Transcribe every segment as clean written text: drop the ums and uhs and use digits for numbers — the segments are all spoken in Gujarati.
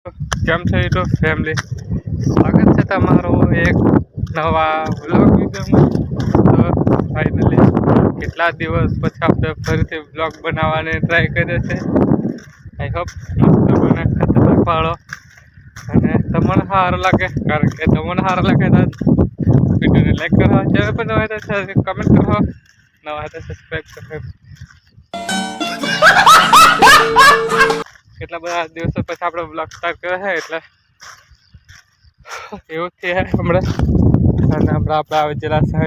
કેમ છે યુટ્યુબ ફેમિલી, સ્વાગત છે તમારો એક નવા વ્લોગ વિડીયોમાં। તો ફાઇનલી કેટલા દિવસ પછી આપણે ફરીથી વ્લોગ બનાવવાની ટ્રાય કરીએ છીએ। આઈ હોપ મસ્ત બને, ખતરનાક વાળો અને તમને સારું લાગે, કારણ કે તમને સારું લાગે તો વિડીયોને લાઈક કરો, ચેનલ પર નવા હોય તો કમેન્ટ કરો, નવા હોય તો સબસ્ક્રાઈબ કરો। કેટલા બધા દિવસો પછી આપણે બ્લોગ સ્ટાર્ટ કર્યો છે, એટલે એવું જ છે હમણાં। અને હમણાં આપણે આવી ગયેલા છે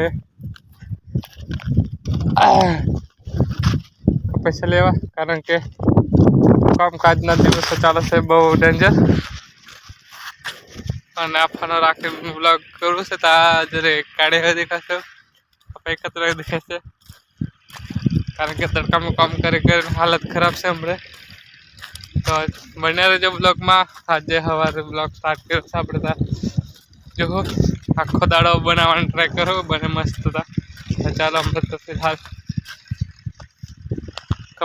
પૈસા લેવા, કારણ કે કામકાજના દિવસો ચાલે છે બહુ ડેન્જર। અને આપણને રાખી બ્લોગ કરવું છે તો આ જરે કાઢે દેખાશે, એકત્ર દેખાશે, કારણ કે તડકામાં કામ કરી હાલત ખરાબ છે હમણાં। તો બને રહેજો બ્લોગમાં। આજે સવારે બ્લોગ સ્ટાર્ટ કર્યો છે આપણે, ત્યાં જો આખો દાડો બનાવવાનો ટ્રાય કરો, બને મસ્ત હતા। તો ચાલો હમણાં તો ફિલહાલ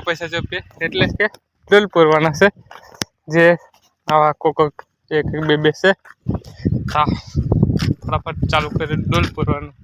પૈસા ચોપીએ, એટલે કે ડોલ પૂરવાના છે, જે આવા કોક એક બે છે। હા, ફટાફટ ચાલુ કરી ડોલ પૂરવાનું।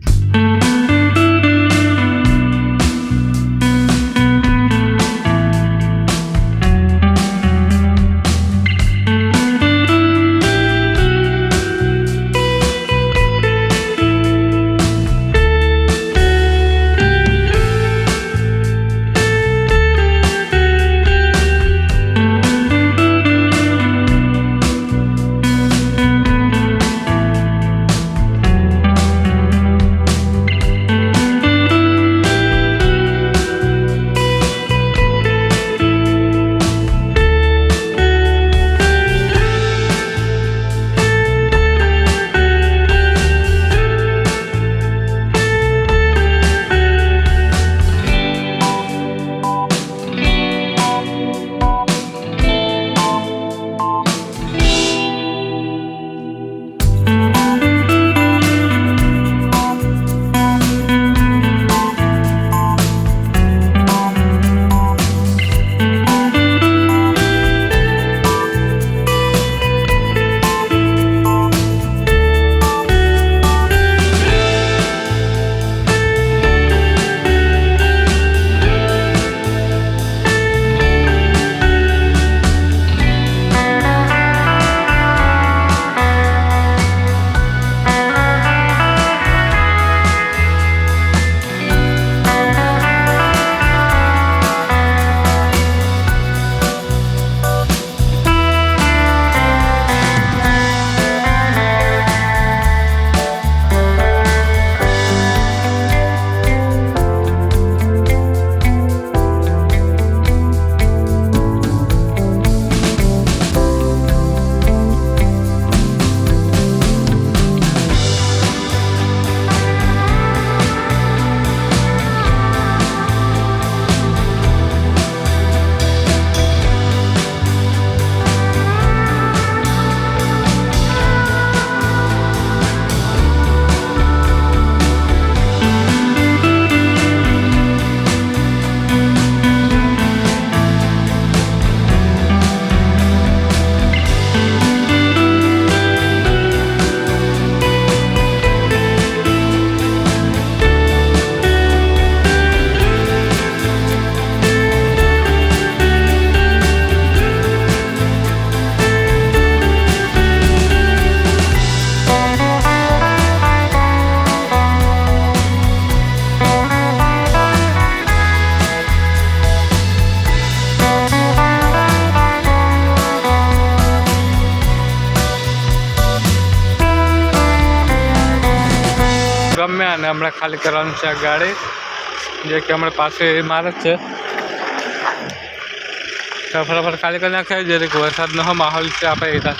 ગમે અને હમણાં ખાલી કરવાનું છે આ ગાડી, જે કે હમણાં પાસે ઇમારત છે, તો ફટાફટ ખાલી કરી નાખે। જરીક વરસાદનો માહોલ છે આપણે